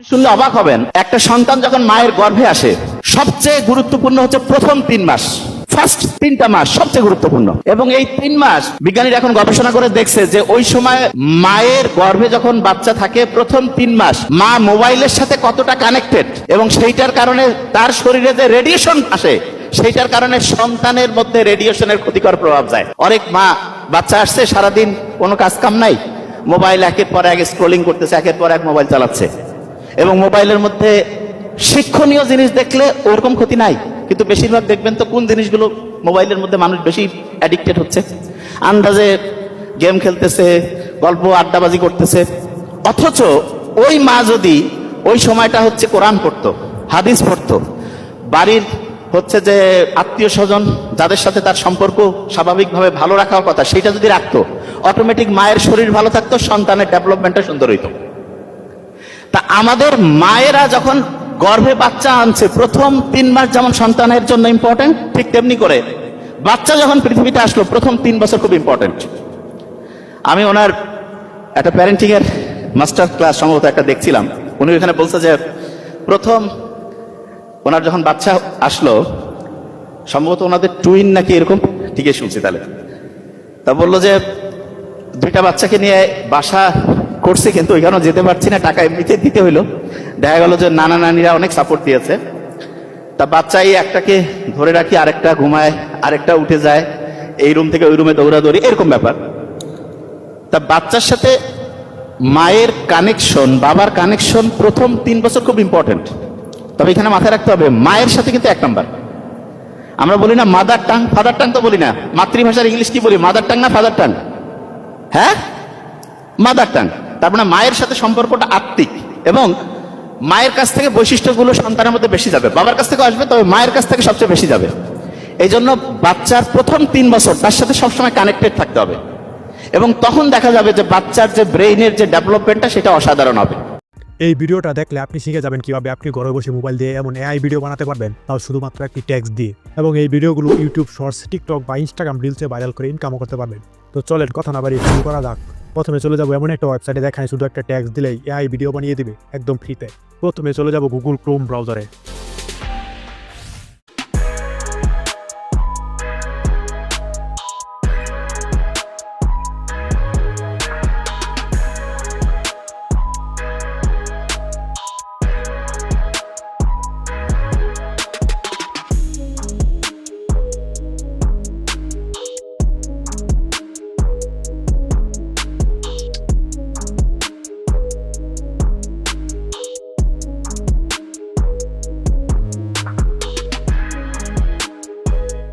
শুনলে অবাক হবেন, একটা সন্তান যখন মায়ের গর্ভে আসে সবচেয়ে গুরুত্বপূর্ণ হচ্ছে প্রথম 3 মাস। ফার্স্ট 3টা মাস সবচেয়ে গুরুত্বপূর্ণ, এবং এই 3 মাস বিজ্ঞানীরা এখন গবেষণা করে দেখছে যে ওই সময় মায়ের গর্ভে যখন বাচ্চা থাকে প্রথম 3 মাস মা মোবাইলের সাথে কতটা কানেক্টেড, এবং সেইটার কারণে তার শরীরে যে রেডিয়েশন আসে সেইটার কারণে সন্তানের মধ্যে রেডিয়েশনের ক্ষতিকর প্রভাব যায়। অনেক মা বাচ্চা আসছে সারাদিন কোনো কাজ কাম নাই, মোবাইল একের পর এক স্ক্রলিং করতেছে, একের পর এক মোবাইল চালাচ্ছে, এবং মোবাইলের মধ্যে শিক্ষণীয় জিনিস দেখলে ওরকম ক্ষতি নাই, কিন্তু বেশিরভাগ দেখবেন তো কোন জিনিসগুলো মোবাইলের মধ্যে মানুষ বেশি অ্যাডিক্টেড হচ্ছে, আন্দাজে গেম খেলতেছে, গল্প আড্ডাবাজি করতেছে। অথচ ওই মা যদি ওই সময়টা হচ্ছে কোরআন পড়তো, হাদিস পড়তো, বাড়ির হচ্ছে যে আত্মীয় স্বজন যাদের সাথে তার সম্পর্ক স্বাভাবিকভাবে ভালো রাখার কথা সেটা যদি রাখতো, অটোমেটিক মায়ের শরীর ভালো থাকতো, সন্তানের ডেভেলপমেন্টটা সুন্দর হইতো। তা আমাদের মায়েরা যখন গর্ভে বাচ্চা আনছে প্রথম 3 মাস যেমন সন্তানের জন্য ইম্পর্টেন্ট, ঠিক তেমনি করে বাচ্চা যখন পৃথিবীতে আসলো প্রথম 3 বছর খুব ইম্পর্টেন্ট। আমি ওনার একটা প্যারেন্টিং এর মাস্টার ক্লাস সম্ভবত একটা দেখছিলাম, উনি এখানে বলছে যে প্রথম ওনার যখন বাচ্চা আসলো, সম্ভবত ওনাদের টুইন নাকি এরকম, ঠিকই শুনছি তাহলে, তা বললো যে 2টা বাচ্চাকে নিয়ে বাসা করছি কিন্তু ওইখানেও যেতে পারছি না, টাকা এমনিতে দিতে হইলো। দেখা গেল যে নানা নানিরা অনেক সাপোর্ট দিয়েছে, তা বাচ্চাই একটাকে ধরে রাখি, আরেকটা ঘুমায়, আরেকটা উঠে যায়, এই রুম থেকে ওই রুমে দৌড়াদৌড়ি, এরকম ব্যাপার। তা বাচ্চার সাথে মায়ের কানেকশন, বাবার কানেকশন প্রথম 3 বছর খুব ইম্পর্টেন্ট। তবে এখানে মাথায় রাখতে হবে মায়ের সাথে কিন্তু 1 নাম্বার। আমরা বলি না মাদার টাং, ফাদার টাং তো বলি না, মাতৃভাষার ইংলিশ কি বলি, মাদার টাং না ফাদার টাং? হ্যাঁ, মাদার টাং। তার মানে মায়ের সাথে সম্পর্কটা আত্মিক, এবং মায়ের কাছ থেকে বৈশিষ্ট্যগুলো সন্তানের মধ্যে বেশি যাবে, বাবার কাছ থেকে আসবে তবে মায়ের কাছ থেকে সবচেয়ে বেশি যাবে। এই জন্য বাচ্চার প্রথম 3 বছর তার সাথে সবসময় কানেক্টেড থাকতে হবে, এবং তখন দেখা যাবে যে বাচ্চার যে ব্রেইনের যে ডেভেলপমেন্টটা সেটা অসাধারণ হবে। এই ভিডিওটা দেখলে আপনি শিখে যাবেন কিভাবে আপনি ঘরে বসে মোবাইল দিয়ে এমন এআই ভিডিও বানাতে পারবেন, তাও শুধুমাত্র একটি টেক্সট দিয়ে, এবং এই ভিডিওগুলো ইউটিউব শর্টস, টিকটক বা ইনস্টাগ্রাম রিলসে ভাইরাল করে ইনকামও করতে পারবেন। তো চলেন কথা না বাড়িয়ে শুরু করা যাক। প্রথমে চলে যাবো এমন একটা ওয়েবসাইটে যেখানে শুধু একটা টেক্সট দিলেই এআই ভিডিও বানিয়ে দিবে একদম ফ্রিতে। প্রথমে চলে যাব গুগল ক্রোম ব্রাউজারে।